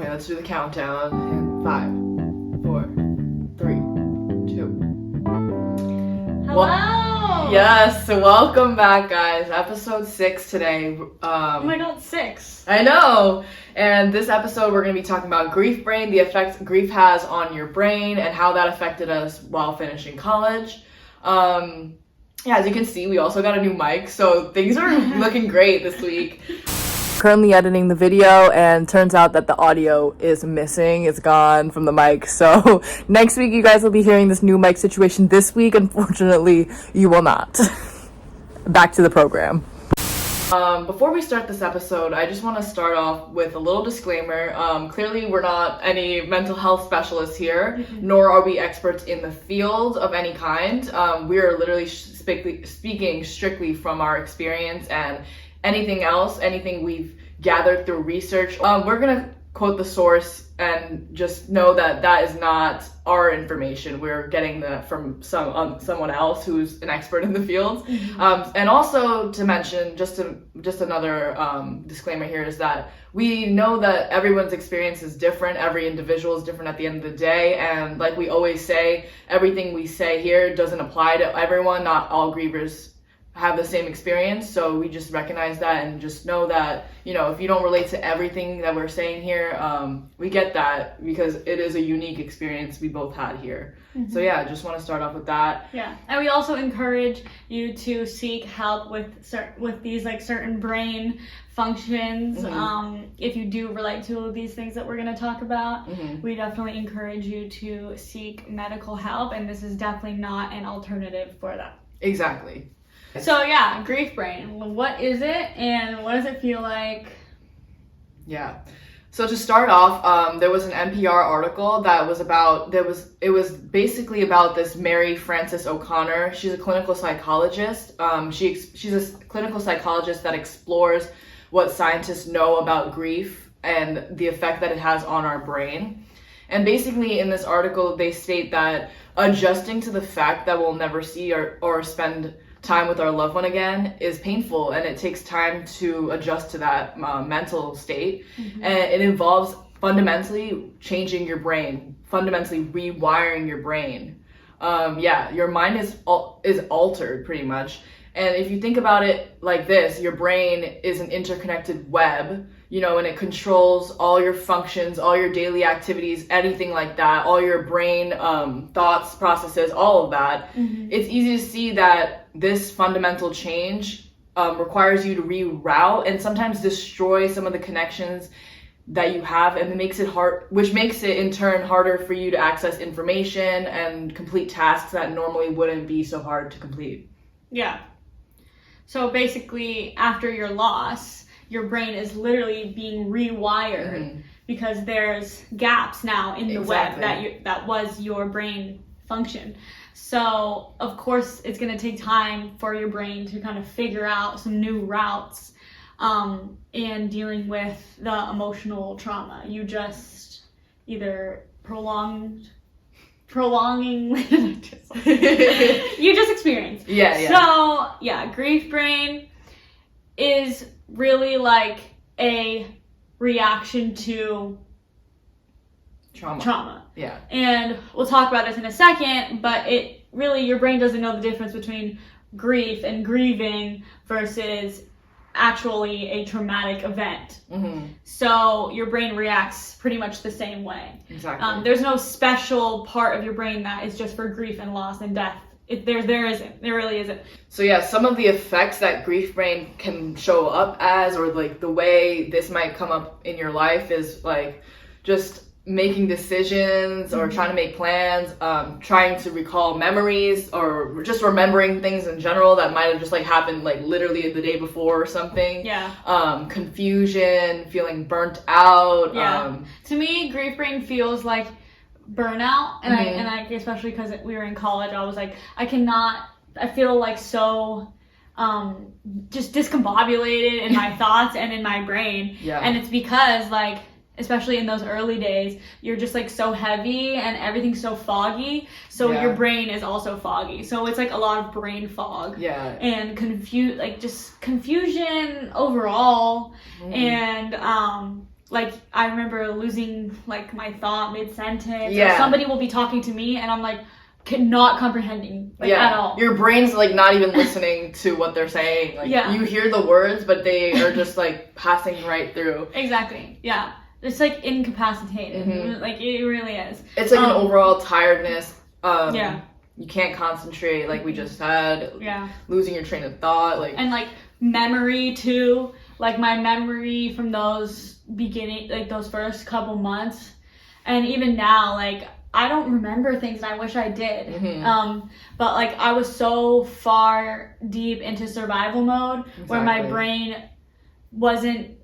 Okay, let's do the countdown. In 5, 4, 3, 2. Hello! Yes, welcome back, guys. Episode 6 today. Oh my god, 6. I know! And this episode, we're going to be talking about grief brain, the effects grief has on your brain, and how that affected us while finishing college. Yeah, as you can see, we also got a new mic, so things are looking great this week. Currently editing the video, and turns out that the audio is missing. It's gone from the mic. So next week, you guys will be hearing this new mic situation. This week, unfortunately, you will not. Back to the program. Before we start this episode, I just want to start off with a little disclaimer. Clearly, we're not any mental health specialists here, nor are we experts in the field of any kind. We are literally speaking strictly from our experience, and anything we've gathered through research. We're gonna quote the source and just know that that is not our information. We're getting that from someone else who's an expert in the field. And also to mention, just another disclaimer here is that we know that everyone's experience is different. Every individual is different at the end of the day. And like we always say, everything we say here doesn't apply to everyone. Not all grievers have the same experience, so we just recognize that and just know that, you know, if you don't relate to everything that we're saying here, we get that because it is a unique experience we both had here. So yeah, I just want to start off with that. Yeah, and we also encourage you to seek help with these like certain brain functions. If you do relate to these things that we're going to talk about, we definitely encourage you to seek medical help, and this is definitely not an alternative for that. Exactly. So yeah, grief brain. What is it, and what does it feel like? Yeah. So to start off, there was an NPR article that was about, it was basically about this Mary Frances O'Connor. She's a clinical psychologist. She's a clinical psychologist that explores what scientists know about grief and the effect that it has on our brain. And basically in this article, they state that adjusting to the fact that we'll never see or spend time with our loved one again is painful, and it takes time to adjust to that mental state. And it involves fundamentally changing your brain, fundamentally rewiring your brain. Your mind is altered pretty much. And if you think about it like this, your brain is an interconnected web, you know, and it controls all your functions, all your daily activities, anything like that, all your brain thoughts, processes, all of that. It's easy to see that this fundamental change requires you to reroute and sometimes destroy some of the connections that you have, and it makes it hard, which makes it in turn harder for you to access information and complete tasks that normally wouldn't be so hard to complete. Yeah. So basically, after your loss, your brain is literally being rewired because there's gaps now in the web that was your brain function. So of course, it's going to take time for your brain to kind of figure out some new routes in dealing with the emotional trauma you just either prolonging you just experienced. So yeah, grief brain is really like a reaction to trauma. Yeah. And we'll talk about this in a second, but it really, your brain doesn't know the difference between grief and grieving versus actually a traumatic event. So your brain reacts pretty much the same way. Exactly. There's no special part of your brain that is just for grief and loss and death. There isn't. There really isn't. So yeah, some of the effects that grief brain can show up as, or like the way this might come up in your life, is like just making decisions or trying to make plans, trying to recall memories, or just remembering things in general that might have just like happened like literally the day before or something. Confusion, feeling burnt out. To me, grief brain feels like burnout, and I especially because we were in college, I was like, I feel like so just discombobulated in my thoughts and in my brain. And it's because like, especially in those early days, you're just like so heavy and everything's so foggy, so your brain is also foggy, so it's like a lot of brain fog and just confusion overall. And like, I remember losing, like, my thought mid-sentence. Yeah. Or somebody will be talking to me, and I'm, like, not comprehending, like, at all. Your brain's, like, not even listening to what they're saying. Like, you hear the words, but they are just, like, passing right through. Exactly, yeah. It's, like, incapacitated. Like, it really is. It's, like, an overall tiredness. Yeah. You can't concentrate, like we just said. Yeah. Losing your train of thought, like. And, like, memory, too. Like, my memory from those those first couple months, and even now, like, I don't remember things, and I wish I did. But, like, I was so far deep into survival mode where my brain wasn't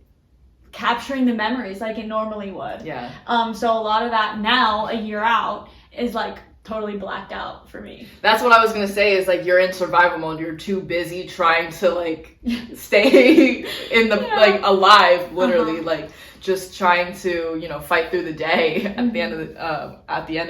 capturing the memories like it normally would. Yeah. So a lot of that now, a year out, is, like, totally blacked out for me. That's what I was gonna say, is like you're in survival mode, you're too busy trying to like stay in the like alive, literally, like just trying to, you know, fight through the day at the end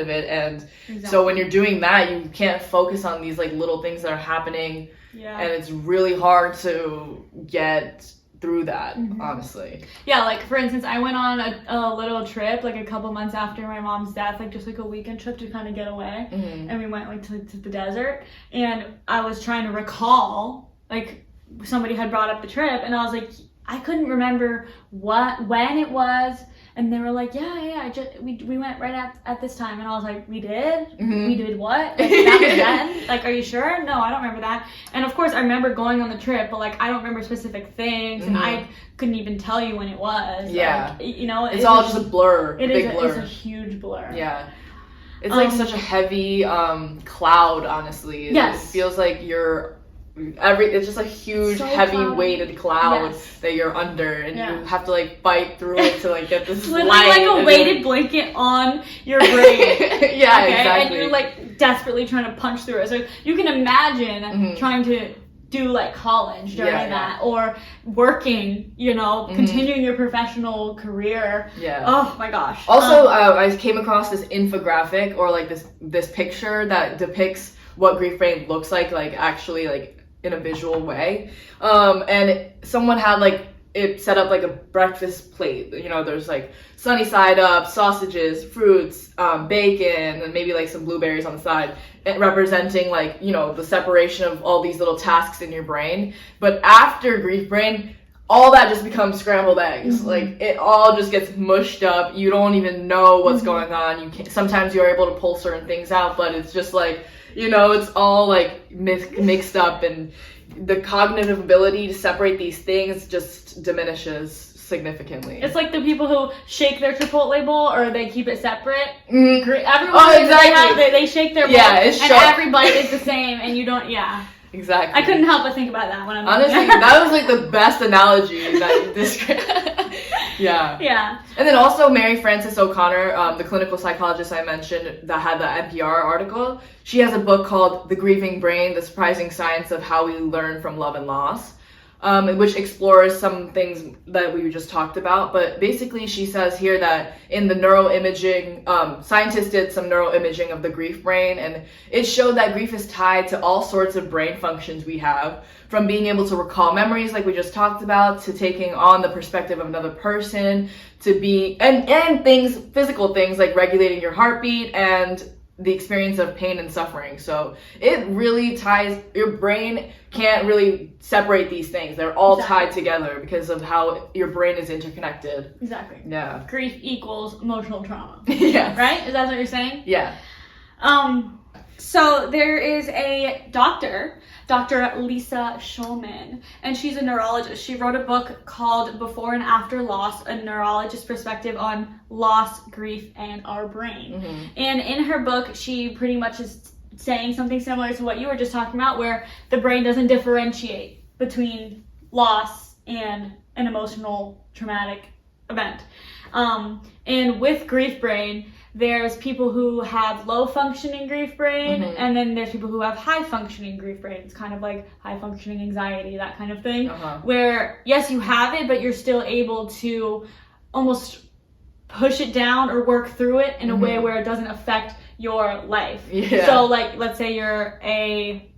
of it. And so when you're doing that, you can't focus on these like little things that are happening, and it's really hard to get through that, honestly. Yeah, like, for instance, I went on a little trip, like, a couple months after my mom's death, like, just, like, a weekend trip to kind of get away, and we went, like, to the desert, and I was trying to recall, like, somebody had brought up the trip, and I was like, I couldn't remember when it was, and they were like, we went right at this time, and I was like, we did? We did what? Like, that was then? Like, are you sure? No, I don't remember that. And of course, I remember going on the trip, but, like, I don't remember specific things, and I couldn't even tell you when it was. Yeah. Like, you know, it's all just a blur. Big blur. It's a huge blur. Yeah. It's like such a heavy cloud, honestly. It feels like it's just a huge, heavy weighted cloud that you're under, and you have to like fight through it to like get this literally light. Like a weighted blanket on your brain. Exactly. And you're like desperately trying to punch through it. So you can imagine trying to do like college during that, or working, you know, continuing your professional career. Oh my gosh. Also, I came across this infographic, or like this picture that depicts what grief brain looks like actually, like, in a visual way, and someone had like it set up like a breakfast plate. You know, there's like sunny side up, sausages, fruits, bacon, and maybe like some blueberries on the side, representing like, you know, the separation of all these little tasks in your brain. But after grief brain, all that just becomes scrambled eggs. Like, it all just gets mushed up. You don't even know what's going on. Sometimes you're able to pull certain things out, but it's just like, you know, it's all like mixed up, and the cognitive ability to separate these things just diminishes significantly. It's like the people who shake their Chipotle bowl, or they keep it separate. Everyone, they shake their bowl, and every bite is the same, and you don't. Exactly. I couldn't help but think about that when I'm honestly, that was like the best analogy that you described. Yeah. And then also Mary Frances O'Connor, the clinical psychologist I mentioned that had the NPR article, she has a book called The Grieving Brain, The Surprising Science of How We Learn from Love and Loss, which explores some things that we just talked about. But basically she says here that in the neuroimaging, scientists did some neuroimaging of the grief brain, and it showed that grief is tied to all sorts of brain functions we have, from being able to recall memories like we just talked about, to taking on the perspective of another person, to be and things, physical things like regulating your heartbeat and the experience of pain and suffering. So it really ties, your brain can't really separate these things. They're all tied together because of how your brain is interconnected. Exactly. Yeah. Grief equals emotional trauma. Yes. Right? Is that what you're saying? Yeah. So there is a Dr. Lisa Shulmann, and she's a neurologist. She wrote a book called Before and After Loss, a neurologist's perspective on loss, grief, and our brain. And in her book, she pretty much is saying something similar to what you were just talking about, where the brain doesn't differentiate between loss and an emotional traumatic event. And with grief brain, there's people who have low functioning grief brain, and then there's people who have high functioning grief brain. It's kind of like high functioning anxiety, that kind of thing, where yes, you have it, but you're still able to almost push it down or work through it in a way where it doesn't affect your life. So like, let's say you're a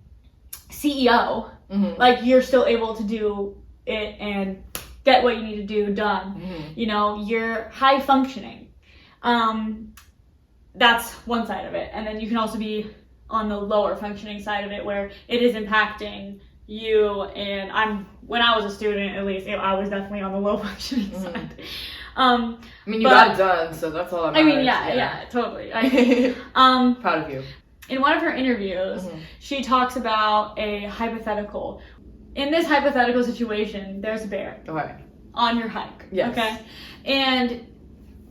CEO, like you're still able to do it and get what you need to do done. Mm-hmm. You know, you're high functioning. That's one side of it. And then you can also be on the lower functioning side of it where it is impacting you. And when I was a student, at least, I was definitely on the low functioning side. I mean, you got it done, so that's all that matters. I mean, yeah, totally. Proud of you. In one of her interviews, she talks about a hypothetical. In this hypothetical situation, there's a bear on your hike. Yes. Okay? And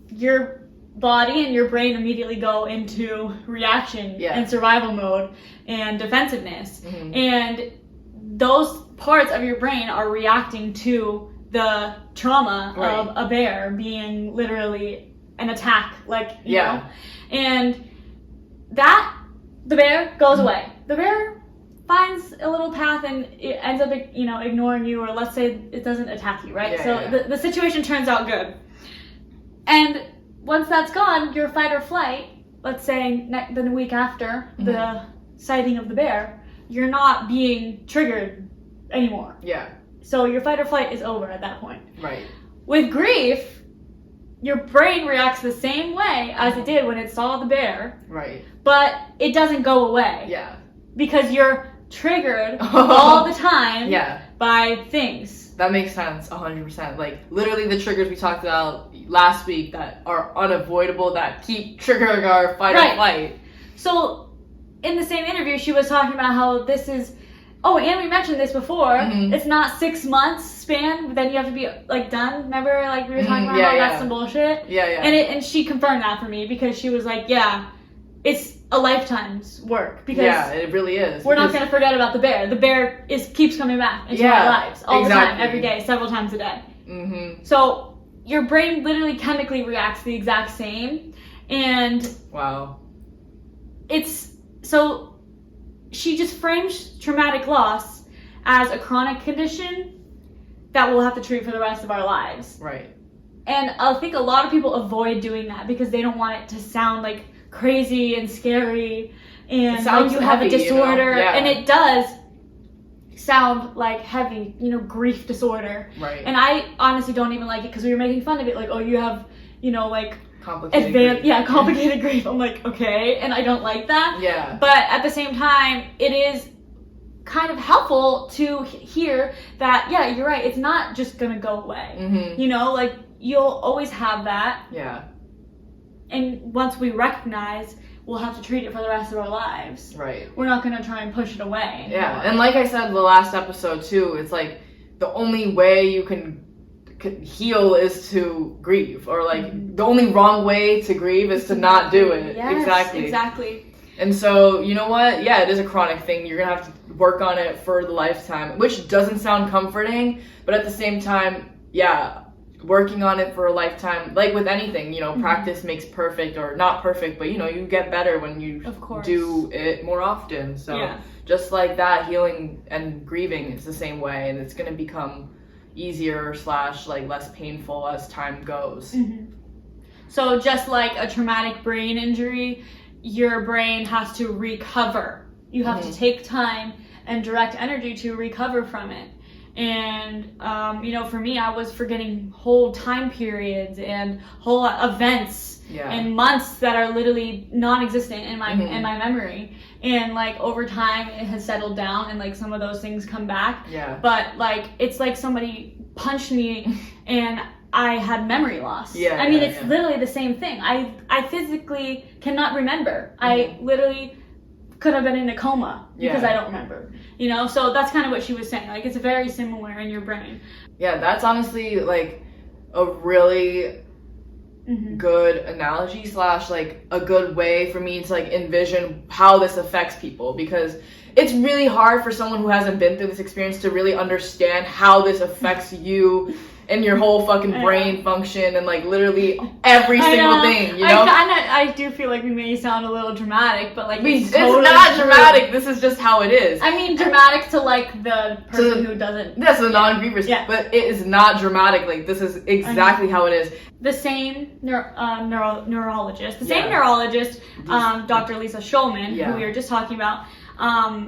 your body and your brain immediately go into reaction and survival mode and defensiveness. And those parts of your brain are reacting to the trauma of a bear being literally an attack, like, you know? And the bear goes away. The bear finds a little path and it ends up, you know, ignoring you, or let's say it doesn't attack you, right? The situation turns out good. And once that's gone, your fight or flight, let's say the week after the sighting of the bear, you're not being triggered anymore. Yeah. So your fight or flight is over at that point. Right. With grief, your brain reacts the same way as it did when it saw the bear. Right. But it doesn't go away. Yeah. Because you're triggered all the time by things. That makes sense, 100%. Like, literally the triggers we talked about last week that are unavoidable, that keep triggering our fight or flight. So, in the same interview, she was talking about how this is... Oh, and we mentioned this before. It's not 6 months span, then you have to be, like, done. Remember, like, we were talking about how that's some bullshit? Yeah. And she confirmed that for me, because she was like, it's a lifetime's work. Because it really is. We're not going to forget about the bear. The bear keeps coming back into our lives all the time, every day, several times a day. So your brain literally chemically reacts the exact same. And so she just frames traumatic loss as a chronic condition that we'll have to treat for the rest of our lives. Right. And I think a lot of people avoid doing that because they don't want it to sound like crazy and scary and like you have a disorder. You know? And it does sound like heavy, you know, grief disorder. Right. And I honestly don't even like it because we were making fun of it, like, oh, you have, you know, like complicated grief. Complicated grief. I'm like, okay, and I don't like that. Yeah. But at the same time, it is kind of helpful to hear that, you're right, it's not just gonna go away. You know, like, you'll always have that. Yeah. And once we recognize, we'll have to treat it for the rest of our lives. Right. We're not gonna try and push it away anymore. Yeah, and like I said in the last episode too, it's like the only way you can heal is to grieve, or like the only wrong way to grieve is to not do it. Yes, exactly. And so, you know what? Yeah, it is a chronic thing. You're gonna have to work on it for the lifetime, which doesn't sound comforting, but at the same time, working on it for a lifetime, like with anything, you know, practice makes perfect, or not perfect, but you know, you get better when you do it more often. So just like that, healing and grieving is the same way, and it's gonna become easier / like less painful as time goes. So just like a traumatic brain injury, your brain has to recover. You have to take time and direct energy to recover from it. And, you know, for me, I was forgetting whole time periods and whole events and months that are literally non-existent in my in my memory. And, like, over time, it has settled down, and, like, some of those things come back. Yeah. But, like, it's like somebody punched me and I had memory loss. Yeah. I mean, it's literally the same thing. I physically cannot remember. I literally could have been in a coma because I don't remember. You know, so that's kind of what she was saying. Like, it's very similar in your brain. Yeah, that's honestly, like, a really good analogy / like a good way for me to like envision how this affects people, because it's really hard for someone who hasn't been through this experience to really understand how this affects you and your whole fucking brain function and like literally every single thing, you know? I do feel like we may sound a little dramatic, but like it's totally not dramatic. This is just how it is. I mean, dramatic to like the person who doesn't. That's the non-grievers. Yeah. But it is not dramatic. Like, this is exactly how it is. The same neurologist, Dr. Lisa Shulmann, who we were just talking about.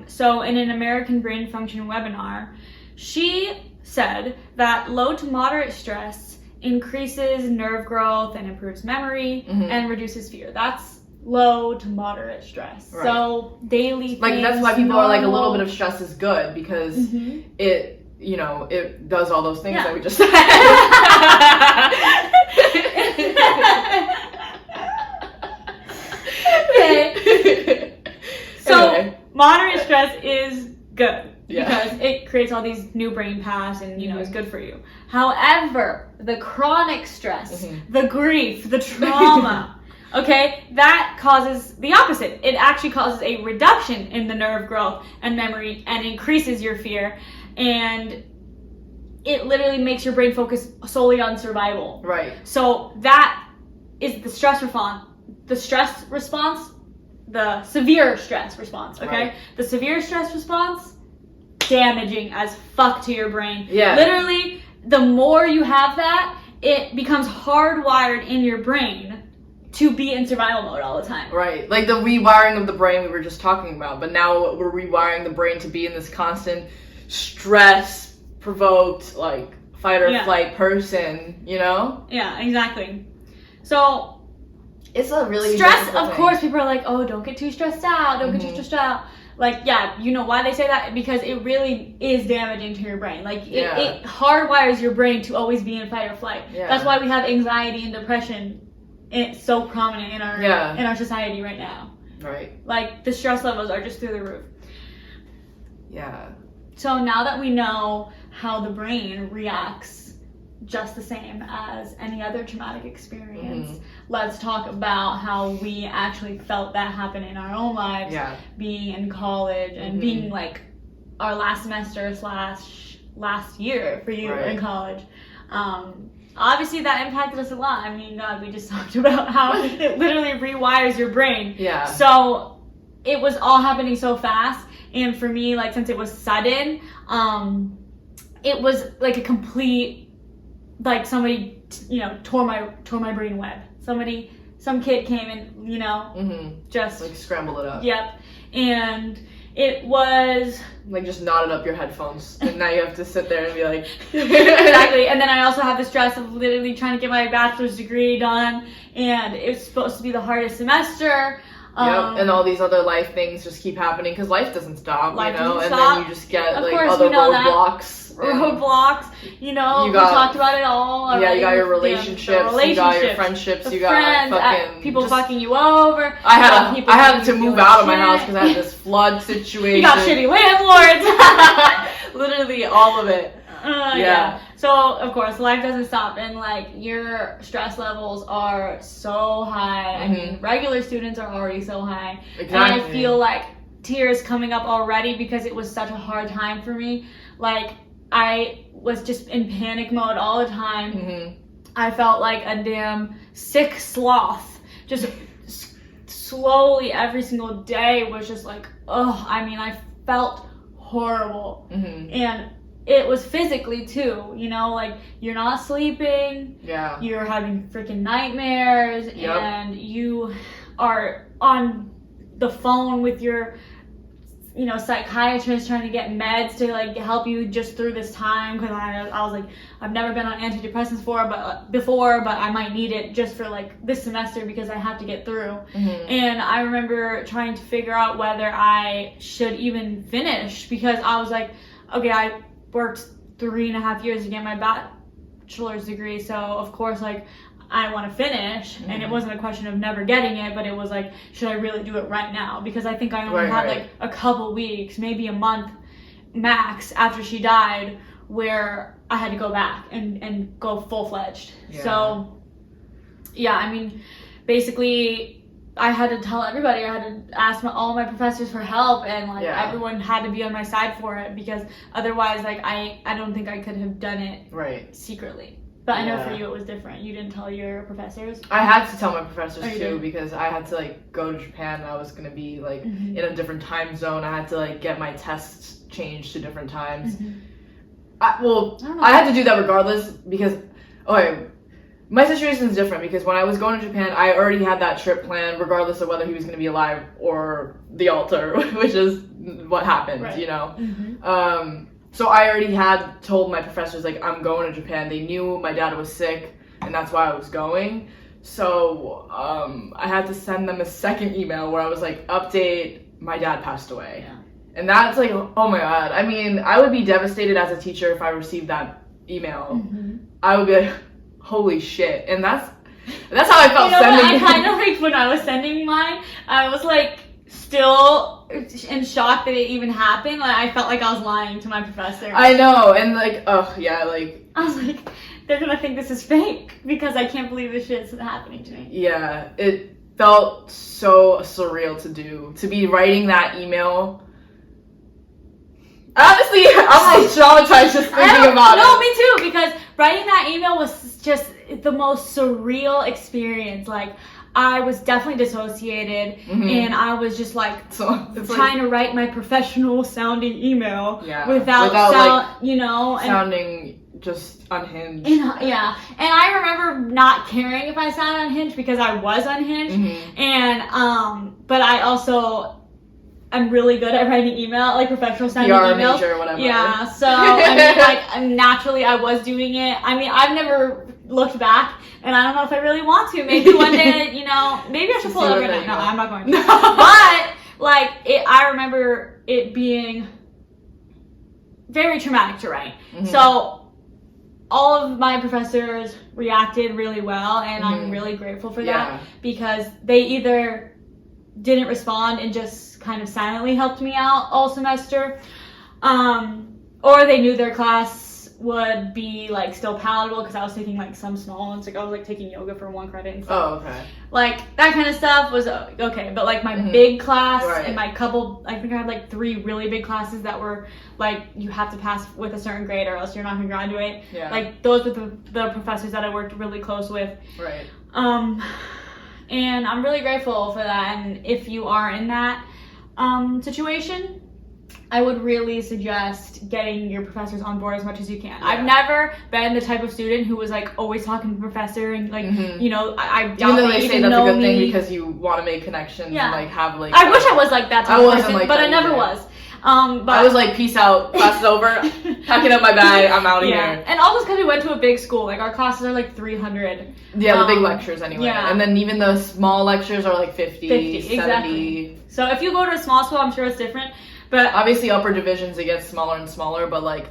So in an American Brain Function webinar, she said that low to moderate stress increases nerve growth and improves memory and reduces fear. That's low to moderate stress. Right. So daily like things, that's why people normal. are like a little bit of stress is good because it, you know, it does all those things that we just said. Okay. So moderate stress is good. Because it creates all these new brain paths and, you know, it's good for you. However, the chronic stress, the grief, the trauma, okay, that causes the opposite. It actually causes a reduction in the nerve growth and memory and increases your fear. And it literally makes your brain focus solely on survival. Right. So that is the stress response. The stress response, the severe stress response, okay? Right. The severe stress response, damaging as fuck to your brain. Yeah. Literally, the more you have that, it becomes hardwired in your brain to be in survival mode all the time. Right. Like the rewiring of the brain we were just talking about, but now we're rewiring the brain to be in this constant stress provoked, like fight or flight person, you know? Yeah, exactly. So it's a really stress, of course, people are like, oh, don't get too stressed out, don't get too stressed out. Like, yeah, you know why they say that? Because it really is damaging to your brain. Like, it hardwires your brain to always be in fight or flight. Yeah. That's why we have anxiety and depression. It's so prominent in our society right now. Right. Like, the stress levels are just through the roof. Yeah. So now that we know how the brain reacts just the same as any other traumatic experience, let's talk about how we actually felt that happen in our own lives, being in college and being like our last semester / last year for you in college. Obviously that impacted us a lot. I mean, God, we just talked about how it literally rewires your brain. Yeah. So it was all happening so fast, and for me, like, since it was sudden, it was like a complete, like, somebody, you know, tore my brain web. Some kid came and, you know, just like scrambled it up. Yep. And it was like just knotted up your headphones, and now you have to sit there and be like exactly. And then I also have the stress of literally trying to get my bachelor's degree done, and it was supposed to be the hardest semester. And all these other life things just keep happening because life doesn't stop, you know, and then you just get like other roadblocks. You know, we talked about it all already. Yeah, you got your relationships, you got your friendships, you got friends, fucking people fucking you over. I had to move out of my house because I had this flood situation. You got shitty landlords. Literally all of it. Yeah. So of course life doesn't stop, and like your stress levels are so high. I mean, regular students are already so high. Exactly. And I feel like tears coming up already because it was such a hard time for me. Like, I was just in panic mode all the time. I felt like a damn sick sloth. Just slowly every single day was just like, oh, I mean, I felt horrible. And it was physically too, you know, like you're not sleeping. Yeah. You're having freaking nightmares. Yep. And you are on the phone with your, you know, psychiatrist trying to get meds to like help you just through this time, because I was like, I've never been on antidepressants before, but I might need it just for like this semester because I have to get through. And I remember trying to figure out whether I should even finish, because I was like, okay, I worked 3.5 years to get my bachelor's degree, so of course like I want to finish, and it wasn't a question of never getting it, but it was like, should I really do it right now? Because I think I only had like a couple weeks, maybe a month max after she died, where I had to go back and go full-fledged. Yeah. So, yeah, I mean, basically, I had to tell everybody, I had to ask all my professors for help, and like everyone had to be on my side for it, because otherwise, like, I don't think I could have done it secretly. But I know for you it was different. You didn't tell your professors? I had to tell my professors too, because I had to like go to Japan, and I was going to be like in a different time zone. I had to like get my tests changed to different times. I had to do that regardless, because my situation is different, because when I was going to Japan, I already had that trip planned regardless of whether he was going to be alive or the altar, which is what happened, you know. so I already had told my professors, like, I'm going to Japan. They knew my dad was sick, and that's why I was going. So I had to send them a second email where I was like, update, my dad passed away. Yeah. And that's like, oh my god. I mean, I would be devastated as a teacher if I received that email. I would be like, holy shit. And that's how I felt sending it. I kind of like, when I was sending mine, I was like still in shock that it even happened. Like, I felt like I was lying to my professor. I know, and like, oh yeah, like, I was like, they're gonna think this is fake because I can't believe this shit's happening to me. Yeah, it felt so surreal to be writing that email. Honestly, I'm like traumatized just thinking about it. No, me too, because writing that email was just the most surreal experience. Like, I was definitely dissociated, and I was just like trying to write my professional sounding email without like, you know, sounding just unhinged. And I remember not caring if I sounded unhinged because I was unhinged, and but I also I'm really good at writing email, like professional sounding emails. Major or whatever. Yeah, so I mean, like, naturally I was doing it. I mean, I've never looked back, and I don't know if I really want to. Maybe one day, you know, maybe I should pull it up right now. No, I'm not going to. But like, I remember it being very traumatic to write. So all of my professors reacted really well, and I'm really grateful for that, because they either didn't respond and just kind of silently helped me out all semester, or they knew their class would be like still palatable because I was taking like some small ones, like I was like taking yoga for 1 credit and stuff. Oh, okay. Like that kind of stuff was okay, but like my big class and my couple, I think I had like 3 really big classes that were like, you have to pass with a certain grade or else you're not gonna graduate. Like those were the professors that I worked really close with. Right. And I'm really grateful for that. And if you are in that situation, I would really suggest getting your professors on board as much as you can. I've never been the type of student who was like always talking to the professor and like, you know, I doubt even though they say that's a good thing because you want to make connections and like have like. I wish I was like that type of person, but I never was. But I was like, peace out, class is over, packing up my bag, I'm out of here. And also because we went to a big school, like our classes are like 300. Yeah, the big lectures anyway. And then even the small lectures are like 50 70. Exactly. So if you go to a small school, I'm sure it's different. But obviously upper divisions, it gets smaller and smaller, but like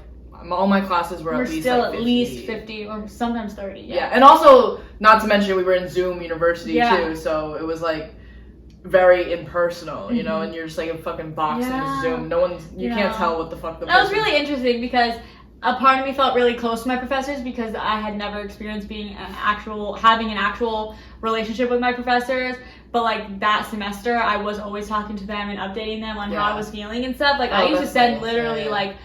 all my classes were at least still like 50. At least 50 or sometimes 30. Yeah, and also, not to mention, we were in Zoom University too, so it was like very impersonal, you know, and you're just like a fucking box in a Zoom. No one's, you can't tell what the fuck the That was really interesting because a part of me felt really close to my professors because I had never experienced having an actual relationship with my professors. But like that semester, I was always talking to them and updating them on how I was feeling and stuff. Like I used to send literally like,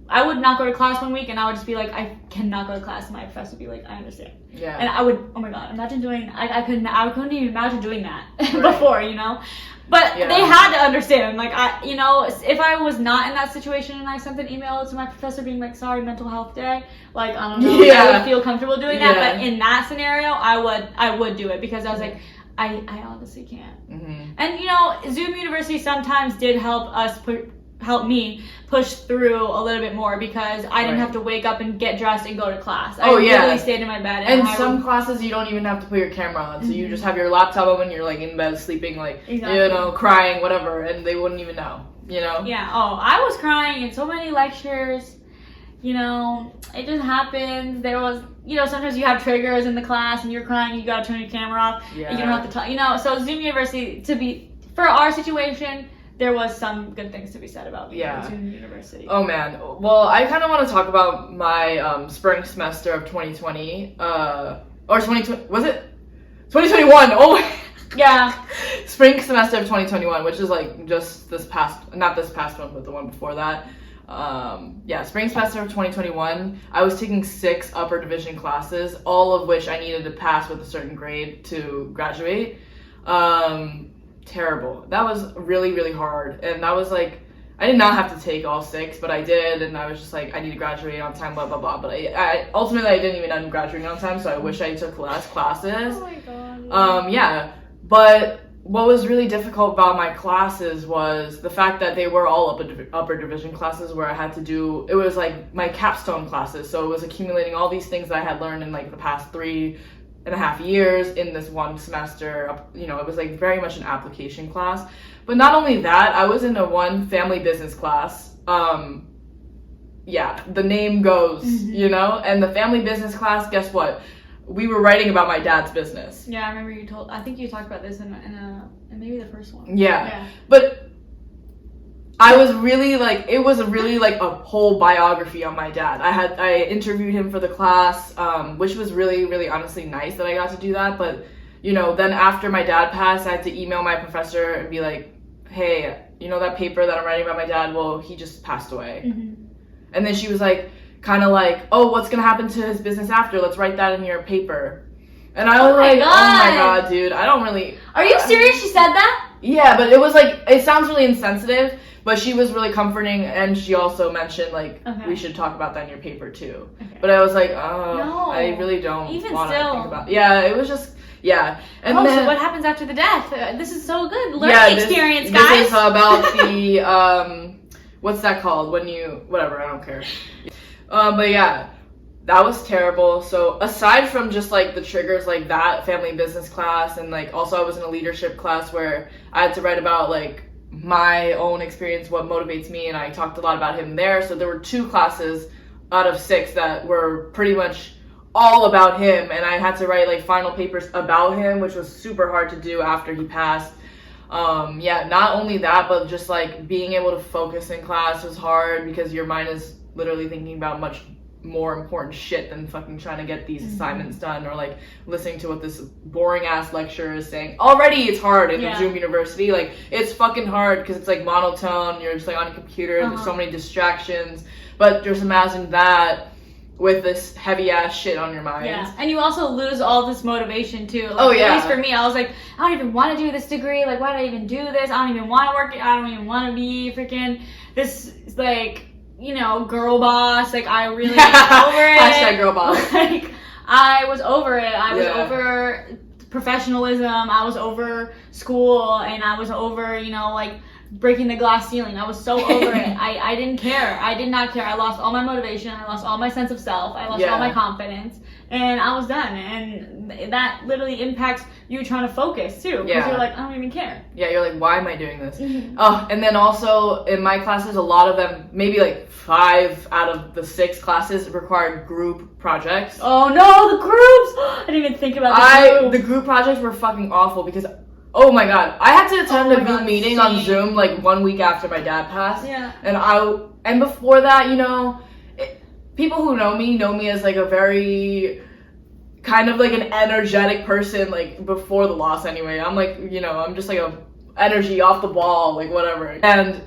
I would not go to class 1 week and I would just be like, I cannot go to class, and my professor would be like, I understand. Yeah. And I would, oh my god, imagine doing, I couldn't even imagine doing that before, you know? But they had to understand, like, you know, if I was not in that situation and I sent an email to my professor being like, sorry, mental health day, like, I don't know, I would feel comfortable doing that. But in that scenario, I would do it because I was like, I honestly can't. And, you know, Zoom University sometimes did help me push through a little bit more because I didn't have to wake up and get dressed and go to class. I literally stayed in my bed. And some classes you don't even have to put your camera on, so you just have your laptop open, you're like in bed sleeping, like, you know, crying, whatever, and they wouldn't even know, you know? Yeah, I was crying in so many lectures, you know, it just happens. There was, you know, sometimes you have triggers in the class and you're crying, you gotta turn your camera off, and you don't have to talk, you know, so Zoom University, for our situation, there was some good things to be said about Zoom University. Oh man. Well, I kind of want to talk about my spring semester of 2020. Or 2020, was it? 2021. Oh my. Yeah. Spring semester of 2021, which is like just not this past one, but the one before that. Spring semester of 2021, I was taking 6 upper division classes, all of which I needed to pass with a certain grade to graduate. Terrible. That was really, really hard. And that was like, I did not have to take all 6, but I did. And I was just like, I need to graduate on time, blah, blah, blah. But I ultimately, I didn't even graduate on time, so I wish I took less classes. Oh my god. But what was really difficult about my classes was the fact that they were all upper division classes where I had to do, it was like my capstone classes. So it was accumulating all these things that I had learned in like the past 3.5 years in this one semester. You know, it was like very much an application class. But not only that, I was in a one family business class. Yeah, the name goes, you know, and the family business class, guess what? We were writing about my dad's business. Yeah, I remember I think you talked about this in maybe the first one. Yeah. But I was really like, it was really like a whole biography on my dad. I interviewed him for the class, which was really, really honestly nice that I got to do that. But, you know, then after my dad passed, I had to email my professor and be like, hey, you know that paper that I'm writing about my dad? Well, he just passed away. And then she was like, kind of like, oh, what's going to happen to his business after? Let's write that in your paper. And I was like, oh my god, dude, I don't really... Are you serious? She said that? Yeah, but it was like, it sounds really insensitive, but she was really comforting, and she also mentioned, like, we should talk about that in your paper, too. But I was like, oh, no, I really don't want to think about it. Yeah, it was just... Yeah. And then, so what happens after the death? This is so good. Learning experience, guys. This is about the, what's that called? When you, whatever, I don't care. But yeah, that was terrible. So aside from just like the triggers like that family business class, and like also I was in a leadership class where I had to write about like my own experience, what motivates me, and I talked a lot about him there. So there were 2 classes out of 6 that were pretty much all about him, and I had to write like final papers about him, which was super hard to do after he passed. Yeah, not only that, but just like being able to focus in class was hard because your mind is literally thinking about much more important shit than fucking trying to get these assignments done, or like listening to what this boring ass lecturer is saying. Already it's hard in a Zoom university. Like, it's fucking hard because it's like monotone, you're just like on a computer, there's so many distractions. But just imagine that with this heavy ass shit on your mind. Yeah, and you also lose all this motivation too. Like, at least for me, I was like, I don't even want to do this degree. Like, why did I even do this? I don't even want to work. I don't even want to be freaking this, like, you know, girl boss. Like, I really over it. Hashtag girl boss. Like, I was over it. I was over professionalism. I was over school, and I was over, you know, like, breaking the glass ceiling. I was so over it. I didn't care. I did not care. I lost all my motivation. I lost all my sense of self. I lost all my confidence. And I was done. And that literally impacts you trying to focus too. Because you're like, I don't even care. Yeah, you're like, why am I doing this? Oh, and then also in my classes, a lot of them, maybe like 5 out of the 6 classes required group projects. Oh no, the groups! I didn't even think about the group projects were fucking awful because, oh my god, I had to attend a group meeting on Zoom like 1 week after my dad passed. Yeah. And before that, you know, people who know me as like a very kind of like an energetic person, like before the loss anyway. I'm like, you know, I'm just like a energy off the wall, like whatever. And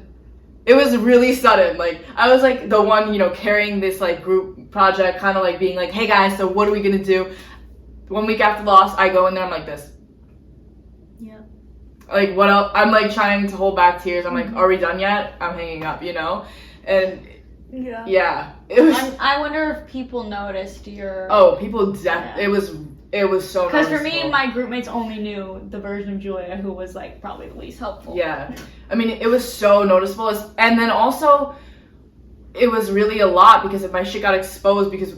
it was really sudden. Like, I was like the one, you know, carrying this like group project, kind of like being like, hey guys, so what are we gonna do? 1 week after the loss, I go in there, I'm like this. Like, what else? I'm like trying to hold back tears. I'm like, are we done yet? I'm hanging up, you know? And yeah, it was. I wonder if people noticed your. Oh, people it was so. Because for me, my group mates only knew the version of Julia who was like probably the least helpful. Yeah, I mean, it was so noticeable, and then also, it was really a lot because if my shit got exposed because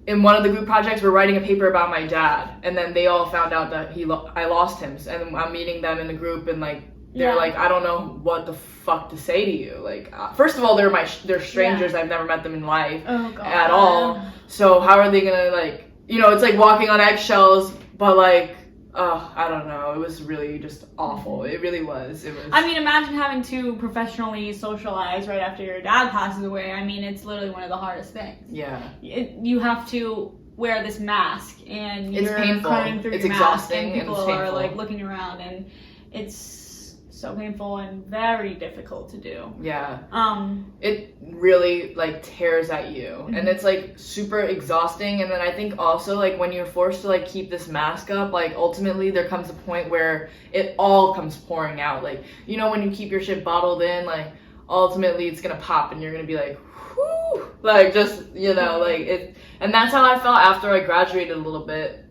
in one of the group projects, we're writing a paper about my dad, and then they all found out that I lost him, and I'm meeting them in the group, and like they're like, I don't know what the fuck to say to you. Like, first of all, they're strangers. I've never met them in life at all. So how are they gonna, like, you know? It's like walking on eggshells, but like, I don't know. It was really just awful. It really was. I mean, imagine having to professionally socialize right after your dad passes away. I mean, it's literally one of the hardest things. Yeah. You have to wear this mask, and you're painful. Cutting through it's your exhausting, mask, and people and it's are like looking around, and it's so painful and very difficult to do. Yeah. It really like tears at you, and it's like super exhausting. And then I think also like when you're forced to like keep this mask up, like ultimately there comes a point where it all comes pouring out. Like, you know, when you keep your shit bottled in, like ultimately it's gonna pop, and you're gonna be like, whoo, like just, you know, like it. And that's how I felt after I graduated a little bit.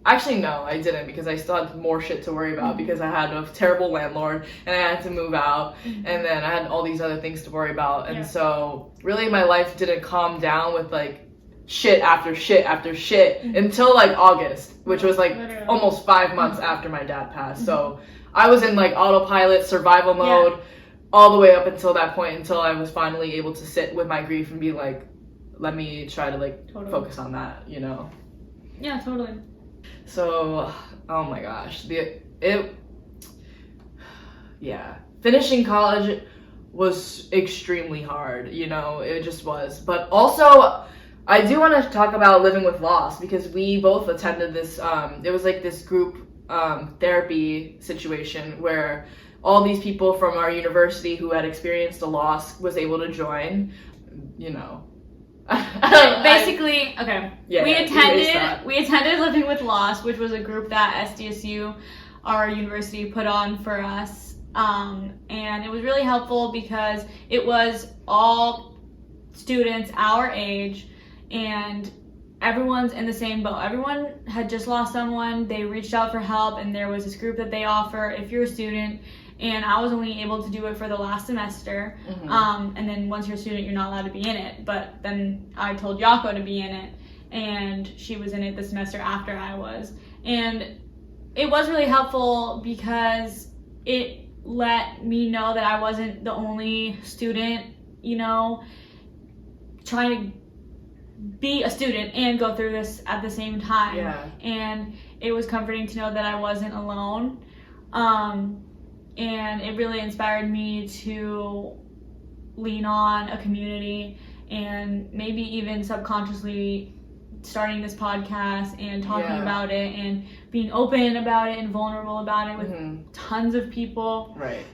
Actually, no, I didn't, because I still had more shit to worry about because I had a terrible landlord and I had to move out and then I had all these other things to worry about. And so really my life didn't calm down with like shit after shit after shit until like August, which was like almost 5 months after my dad passed. So I was in like autopilot survival mode all the way up until that point, until I was finally able to sit with my grief and be like, let me try to like focus on that, you know? Yeah, totally. So, oh my gosh, finishing college was extremely hard, you know, it just was. But also, I do want to talk about living with loss, because we both attended this, it was like this group therapy situation where all these people from our university who had experienced a loss was able to join, you know. Basically, okay. Yeah, we attended Living with Loss, which was a group that SDSU, our university, put on for us, and it was really helpful because it was all students our age, and everyone's in the same boat. Everyone had just lost someone. They reached out for help, and there was this group that they offer if you're a student. And I was only able to do it for the last semester. And then once you're a student, you're not allowed to be in it. But then I told Yako to be in it, and she was in it the semester after I was. And it was really helpful because it let me know that I wasn't the only student, you know, trying to be a student and go through this at the same time. Yeah. And it was comforting to know that I wasn't alone. And it really inspired me to lean on a community, and maybe even subconsciously starting this podcast and talking about it and being open about it and vulnerable about it with tons of people. Right.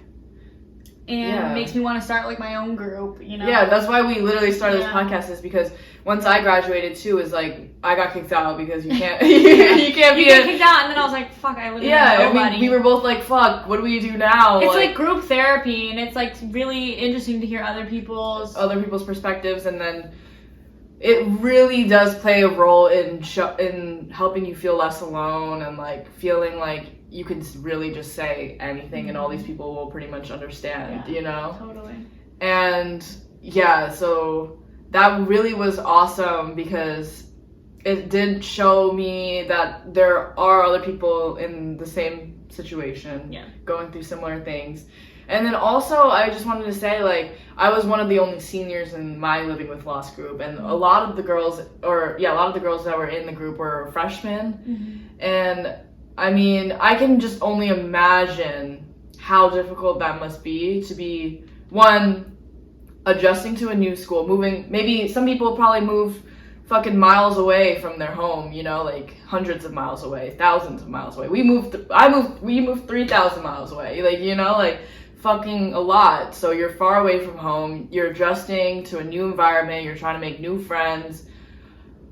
And it makes me want to start like my own group, you know? Yeah, that's why we literally started this podcast, is because once I graduated too, is like I got kicked out because you can't you can't be kicked out, and then I was like, fuck, I live with nobody. We were both like, fuck, what do we do now? It's like group therapy, and it's like really interesting to hear other people's perspectives, and then it really does play a role in helping you feel less alone, and like feeling like you can really just say anything and all these people will pretty much understand, you know? Totally. And so that really was awesome, because it did show me that there are other people in the same situation, going through similar things. And then also, I just wanted to say, like, I was one of the only seniors in my Living with Loss group, and a lot of the girls that were in the group were freshmen, and I mean, I can just only imagine how difficult that must be to be, one, adjusting to a new school, moving, maybe some people probably move fucking miles away from their home, you know, like hundreds of miles away, thousands of miles away. We moved 3,000 miles away, like, you know, like fucking a lot. So you're far away from home, you're adjusting to a new environment, you're trying to make new friends,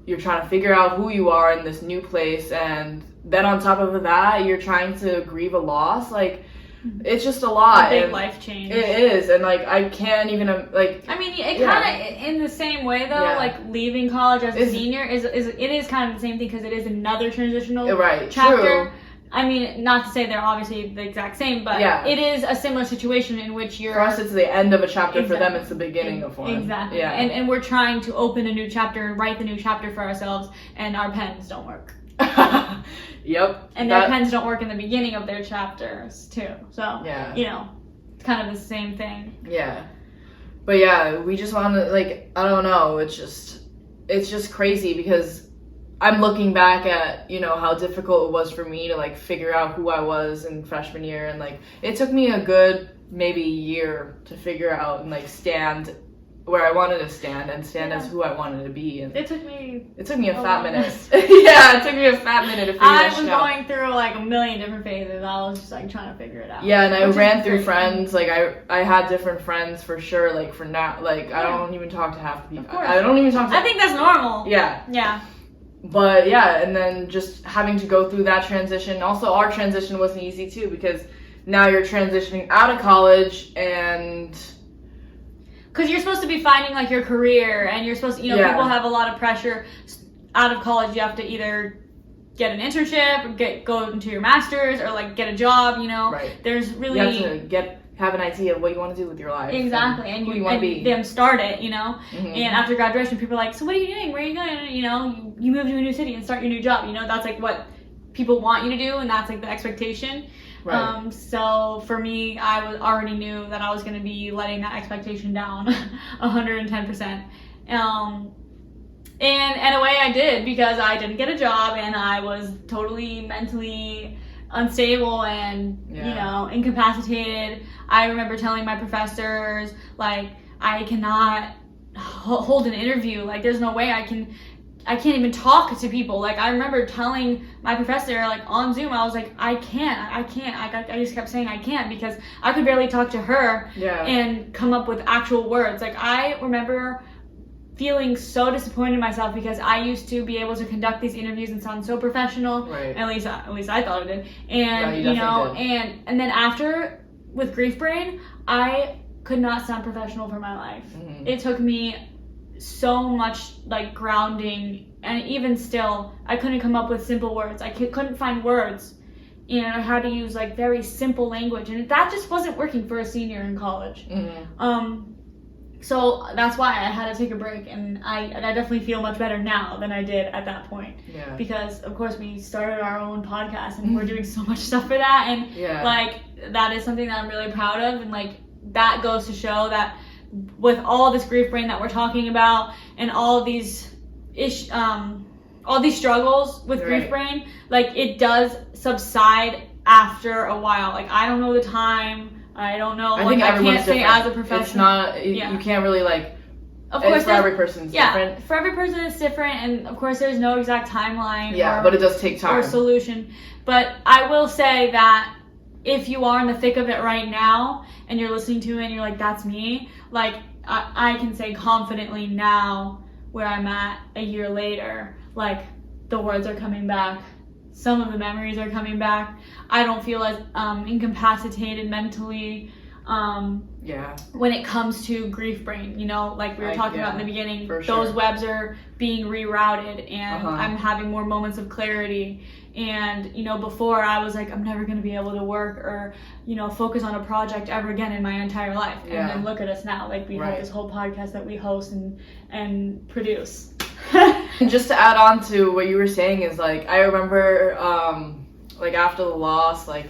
you're trying to figure out who you are in this new place, and then on top of that, you're trying to grieve a loss. Like, it's just a lot. A big life change. It is, and like I can't even like. I mean, it kind of in the same way though. Like leaving college as a senior is kind of the same thing, because it is another transitional chapter. True. I mean, not to say they're obviously the exact same, but it is a similar situation in which you're... For us, it's the end of a chapter. For them, it's the beginning of one. Exactly. Yeah. And we're trying to open a new chapter and write the new chapter for ourselves, and our pens don't work. Yep. And their pens don't work in the beginning of their chapters, too. So, you know, it's kind of the same thing. Yeah. But yeah, we just want to, like, I don't know, it's just crazy, because I'm looking back at, you know, how difficult it was for me to like figure out who I was in freshman year, and like it took me a good maybe year to figure out and like stand where I wanted to stand and stand as who I wanted to be. And it took me a fat minute. It took me a fat minute to figure I was going through like a million different phases. I was just like trying to figure it out. Yeah, and I ran through friends. Like I had different friends for sure. Like for now, like I don't even talk to half the people. I don't even talk to. I think that's normal. Yeah. Yeah. But yeah, and then just having to go through that transition. Also, our transition wasn't easy too, because now you're transitioning out of college and because you're supposed to be finding like your career, and you're supposed to, you know, people have a lot of pressure out of college. You have to either get an internship, or go into your master's, or like get a job, you know. Right. There's really, you have to have an idea of what you want to do with your life. Exactly. And who you want to be. Them start it, you know. And after graduation, people are like, so what are you doing? Where are you going? You know, you move to a new city and start your new job. You know, that's like what people want you to do, and that's like the expectation. Right. So for me, I already knew that I was going to be letting that expectation down 110%. And in a way I did, because I didn't get a job, and I was totally mentally unstable and, you know, incapacitated. I remember telling my professors, like, I cannot hold an interview. Like, there's no way I can't even talk to people. Like, I remember telling my professor, like, on Zoom, I was like, I can't. I just kept saying I can't, because I could barely talk to her and come up with actual words. Like, I remember feeling so disappointed in myself, because I used to be able to conduct these interviews and sound so professional. Right. At least I thought it did. And you know, did. and then after with Grief Brain, I could not sound professional for my life. It took me so much like grounding, and even still, I couldn't come up with simple words. I couldn't find words, and I had to use like very simple language, and that just wasn't working for a senior in college. So that's why I had to take a break, and I definitely feel much better now than I did at that point. Yeah. Because of course we started our own podcast, and we're doing so much stuff for that, and like that is something that I'm really proud of, and like that goes to show that with all this grief brain that we're talking about, and all these struggles with grief brain, like it does subside after a while. Like I don't know the time. I don't know. I think everyone's different. As a professional. It's not. You can't really like. Of course, for every person it's different. For every person it's different, and of course there's no exact timeline. But it does take time. Or solution. But I will say that if you are in the thick of it right now, and you're listening to it, and you're like, "That's me," like I can say confidently now, where I'm at a year later, like the words are coming back. Some of the memories are coming back. I don't feel as incapacitated mentally when it comes to grief brain, you know, like we were talking about in the beginning. Those webs are being rerouted, and I'm having more moments of clarity. And, you know, before I was like, I'm never going to be able to work or, you know, focus on a project ever again in my entire life. And then look at us now. Like we have this whole podcast that we host and produce. And just to add on to what you were saying is like, I remember like after the loss, like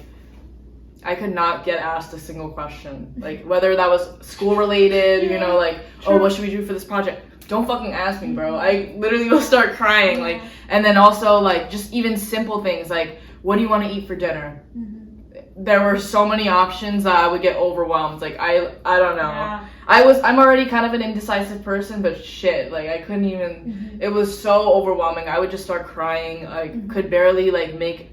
I could not get asked a single question, like whether that was school related, you know, like, oh, what should we do for this project? Don't fucking ask me, bro. I literally will start crying, like, and then also like just even simple things like, what do you want to eat for dinner? There were so many options that I would get overwhelmed. Like I don't know. I'm already kind of an indecisive person, but shit, like I couldn't even. It was so overwhelming. I would just start crying. I could barely like make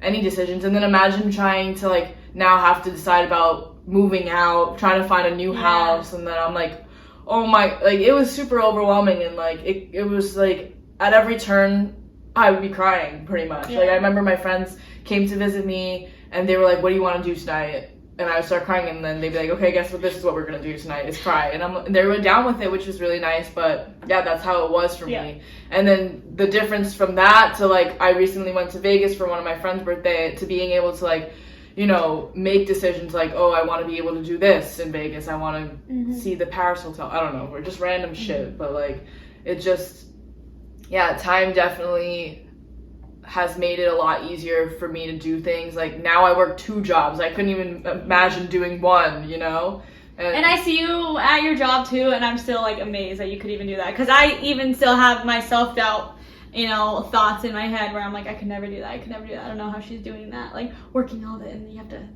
any decisions, and then imagine trying to like now have to decide about moving out, trying to find a new house, and then I'm like, oh my, like it was super overwhelming, and like it was like at every turn I would be crying pretty much. Like I remember my friends came to visit me, and they were like, what do you want to do tonight? And I would start crying, and then they'd be like, okay, guess what, this is what we're going to do tonight, is cry. And they were down with it, which was really nice, but yeah, that's how it was for me. And then the difference from that to like, I recently went to Vegas for one of my friend's birthday, to being able to like, you know, make decisions like, oh, I want to be able to do this in Vegas. I want to see the Paris Hotel. I don't know, we're just random shit, but like, it just, time definitely has made it a lot easier for me to do things. Like now I work 2 jobs. I couldn't even imagine doing one, you know? And I see you at your job too, and I'm still like amazed that you could even do that. Because I even still have my self-doubt, you know, thoughts in my head where I'm like, I could never do that. I don't know how she's doing that. Like working all that, and you have to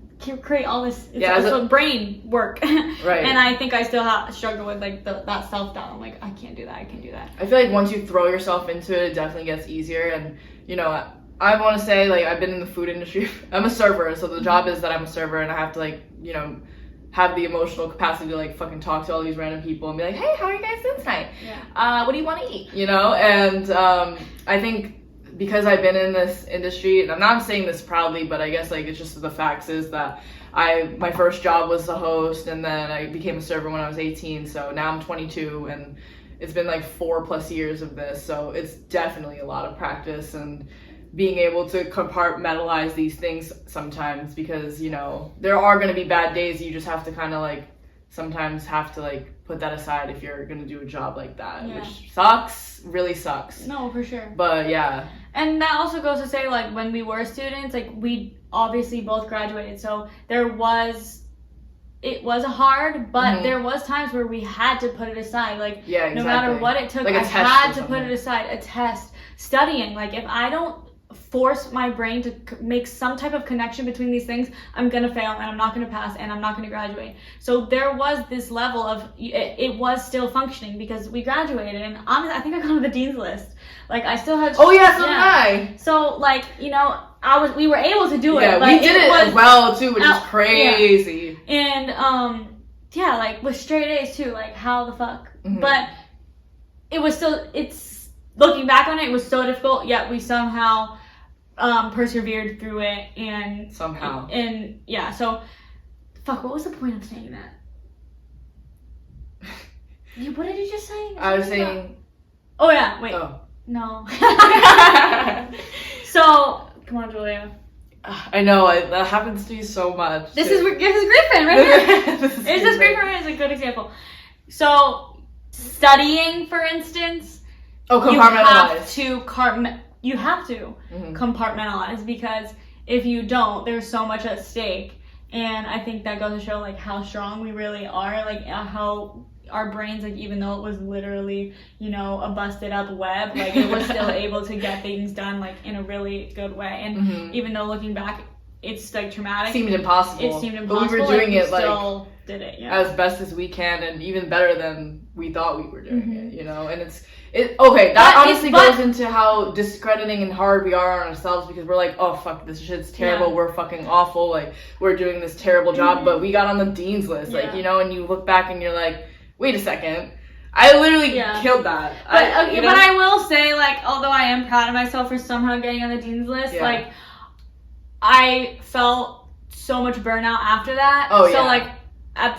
create all this. It's also brain work. Right. And I think I still struggle with like that self-doubt. I'm like, I can't do that. I feel like once you throw yourself into it, it definitely gets easier. And you know, I want to say, like, I've been in the food industry. I'm a server, so the job is that I'm a server, and I have to, like, you know, have the emotional capacity to, like, fucking talk to all these random people and be like, hey, how are you guys doing tonight? What do you want to eat? You know? And I think because I've been in this industry, and I'm not saying this proudly, but I guess like it's just the facts is that my first job was the host, and then I became a server when I was 18, so now I'm 22, and it's been like 4+ years of this, so it's definitely a lot of practice and being able to compartmentalize these things sometimes, because, you know, there are going to be bad days. You just have to kind of like sometimes have to like put that aside if you're going to do a job like that, which sucks, really sucks. No, for sure. But yeah. And that also goes to say, like, when we were students, like, we obviously both graduated, so it was hard, but there was times where we had to put it aside. Like, no matter what it took, like I had to put it aside. A test, studying. Like, if I don't force my brain to make some type of connection between these things, I'm gonna fail, and I'm not gonna pass, and I'm not gonna graduate. So there was this level of, it was still functioning because we graduated, and honestly, I think I got on the dean's list. Like, I still had. Oh yeah, so did I. So, like, you know, we were able to do it. Yeah, we did it well too, which is crazy. Yeah. And yeah, like with straight A's too. Like, how the fuck? Mm-hmm. But it was still. It's looking back on it, it was so difficult. Yet we somehow persevered through it, and somehow. And yeah, so fuck. What was the point of saying that? What did you just say? I was saying. Oh yeah. Wait. Oh. No. So, come on, Julia. I know, that happens to me so much. This is grief brain right here. This grief brain is a good example. So, studying, for instance, compartmentalize. You have to compartmentalize, because if you don't, there's so much at stake. And I think that goes to show, like, how strong we really are, like, how our brains, like, even though it was literally, you know, a busted up web, like, it was still able to get things done, like, in a really good way. And even though looking back, it's like traumatic. It seemed impossible. But we were doing it like did it, as best as we can, and even better than we thought we were doing it, you know. And that honestly goes into how discrediting and hard we are on ourselves, because we're like, oh fuck, this shit's terrible, we're fucking awful, like, we're doing this terrible job, but we got on the dean's list, like, you know, and you look back and you're like, wait a second, I literally killed that. But I will say, like, although I am proud of myself for somehow getting on the dean's list, like, I felt so much burnout after that. Oh, so, like, at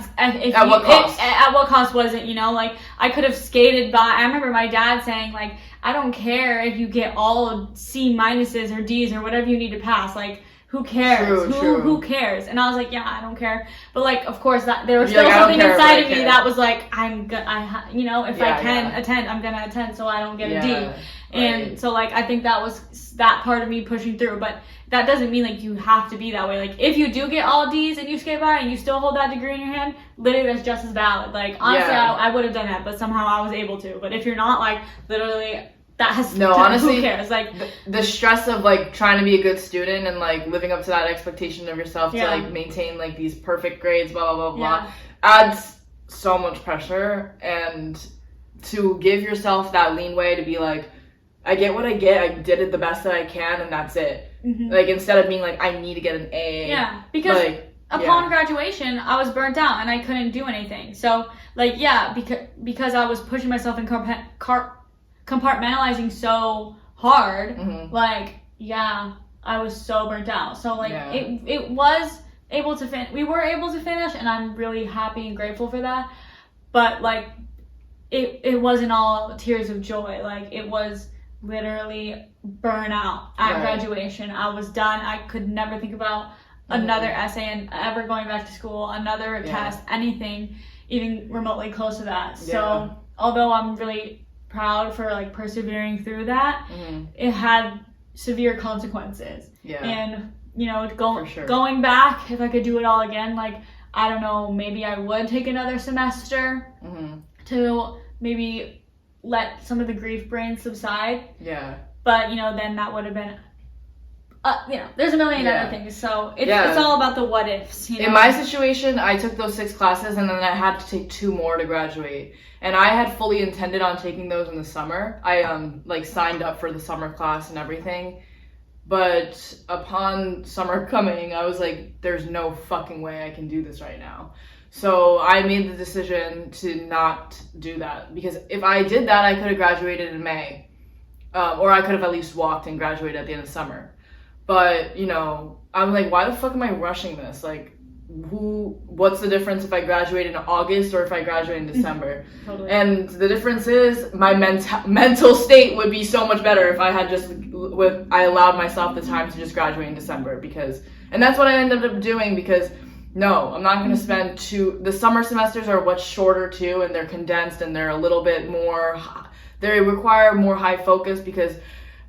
what cost? At what cost was it, you know? Like, I could have skated by. I remember my dad saying, like, I don't care if you get all C minuses or D's or whatever you need to pass. Like, who cares? True. Who cares? And I was like, yeah, I don't care. But, like, of course, that there was still something inside of me that was like, if I can attend, I'm gonna attend, so I don't get a D. And so, like, I think that was that part of me pushing through. But that doesn't mean, like, you have to be that way. Like, if you do get all D's and you skate by and you still hold that degree in your hand, literally that's just as valid. Like, honestly, I would have done that, but somehow I was able to. But if you're not, like, literally, honestly, who cares? Like, the stress of, like, trying to be a good student and, like, living up to that expectation of yourself to, like, maintain, like, these perfect grades, blah, blah, blah, blah, adds so much pressure. And to give yourself that leeway to be like, I get what I get, I did it the best that I can, and that's it. Like, instead of being like, I need to get an A. Yeah, because upon graduation, I was burnt out and I couldn't do anything. So, like, because I was pushing myself and compartmentalizing so hard, like, I was so burnt out. So, like, it was able to we were able to finish, and I'm really happy and grateful for that. But, like, it wasn't all tears of joy. Like, it was literally burnout at graduation. I was done. I could never think about another essay and ever going back to school, another test, anything even remotely close to that. So although I'm really proud for, like, persevering through that, it had severe consequences. And, you know, going back, if I could do it all again, like, I don't know, maybe I would take another semester to maybe let some of the grief brain subside. But, you know, then that would have been, you know, there's a million other things. So it's all about the what ifs. You know? In my situation, I took those 6 classes, and then I had to take 2 more to graduate. And I had fully intended on taking those in the summer. I like signed up for the summer class and everything. But upon summer coming, I was like, there's no fucking way I can do this right now. So I made the decision to not do that, because if I did that, I could have graduated in May. or I could have at least walked and graduated at the end of summer. But, you know, I'm like, why the fuck am I rushing this? Like, what's the difference if I graduate in August or if I graduate in December? Totally. And the difference is my mental state would be so much better if I had I allowed myself the time to just graduate in December, and that's what I ended up doing, because no, I'm not going to spend the summer semesters are what's shorter too, and they're condensed and they're a little bit more, they require more high focus, because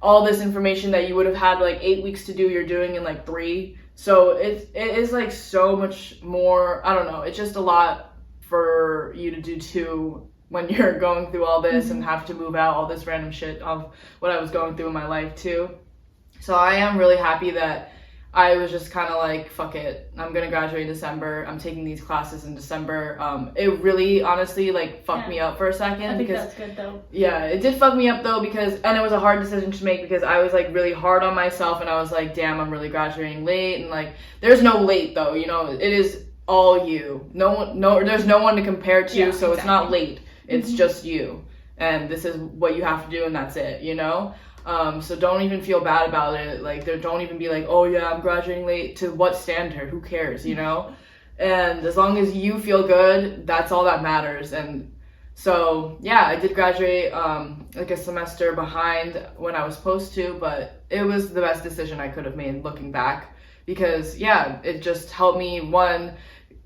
all this information that you would have had like 8 weeks to do, you're doing in like 3. So it is like so much more, I don't know, it's just a lot for you to do too when you're going through all this and have to move out all this random shit of what I was going through in my life too. So I am really happy that I was just kind of like, fuck it, I'm gonna graduate in December, I'm taking these classes in December. It really honestly like fucked me up for a second. I think that's good though. Yeah, it did fuck me up though, and it was a hard decision to make, because I was like really hard on myself, and I was like, damn, I'm really graduating late, and like there's no late though, you know, it is all you. There's no one to compare to, so it's not late, it's just you, and this is what you have to do, and that's it, you know. So don't even feel bad about it. Like, don't even be like, oh yeah, I'm graduating late. To what standard? Who cares, you know? And as long as you feel good, that's all that matters. And so, yeah, I did graduate like a semester behind when I was supposed to, but it was the best decision I could have made looking back, because, yeah, it just helped me, one,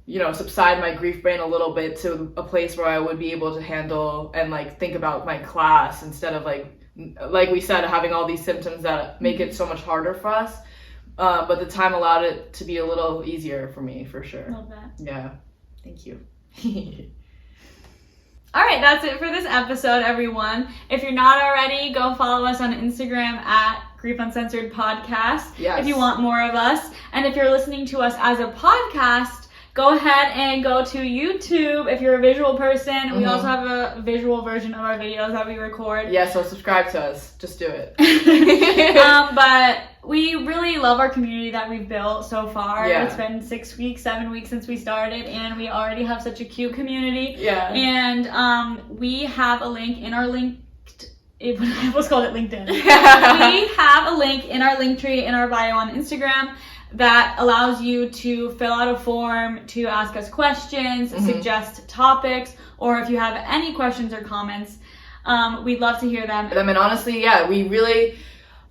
you know, subside my grief brain a little bit to a place where I would be able to handle and like think about my class, instead of like we said, having all these symptoms that make it so much harder for us. But the time allowed it to be a little easier for me, for sure. Love that. Yeah. Thank you. All right, that's it for this episode, everyone. If you're not already, go follow us on Instagram at Grief Uncensored Podcast. Yes. If you want more of us. And if you're listening to us as a podcast, go ahead and go to YouTube if you're a visual person. We also have a visual version of our videos that we record. Yeah, so subscribe to us. Just do it. But we really love our community that we've built so far. Yeah. It's been 6 weeks, 7 weeks since we started, and we already have such a cute community. Yeah. And we have a link in our I almost called it LinkedIn. We have a link in our link tree in our bio on Instagram that allows you to fill out a form to ask us questions, suggest topics, or if you have any questions or comments, we'd love to hear them. And honestly, yeah, we really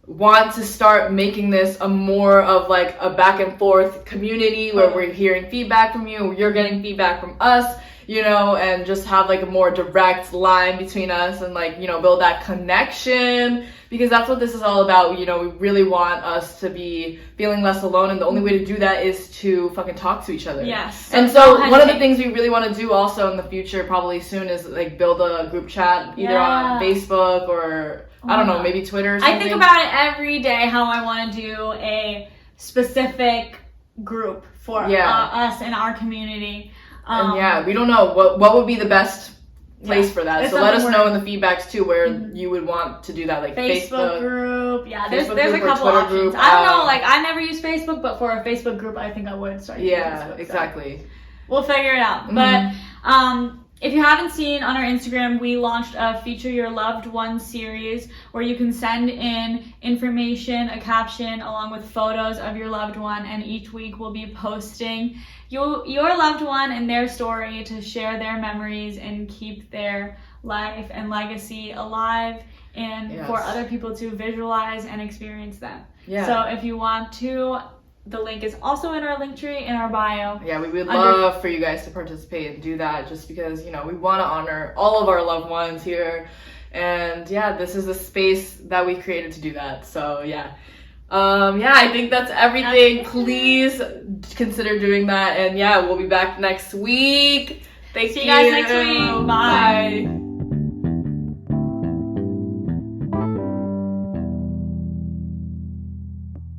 want to start making this a more of like a back and forth community where we're hearing feedback from you, you're getting feedback from us, you know, and just have like a more direct line between us, and like, you know, build that connection, because that's what this is all about. You know, we really want us to be feeling less alone, and the only way to do that is to fucking talk to each other. Yes. And so one of the things we really want to do also in the future, probably soon, is like build a group chat either on Facebook or I don't know, maybe Twitter or something. I think about it every day how I want to do a specific group for us in our community. And yeah, we don't know what would be the best place for that. So let us know in the feedbacks too where you would want to do that, like Facebook group. Yeah, there's a group couple Twitter options. Group. I don't know, like I never use Facebook, but for a Facebook group, I think I would start using Facebook. Yeah, exactly. So we'll figure it out. But if you haven't seen on our Instagram, we launched a Feature Your Loved One series where you can send in information, a caption, along with photos of your loved one, and each week we'll be posting your loved one and their story to share their memories and keep their life and legacy alive, and for other people to visualize and experience them. Yeah. So if you want to, the link is also in our link tree in our bio. Yeah, we would love for you guys to participate and do that, just because, you know, we want to honor all of our loved ones here. And yeah, this is a space that we created to do that. So yeah. I think that's everything. Please consider doing that. And yeah, we'll be back next week. See you guys next week. Bye.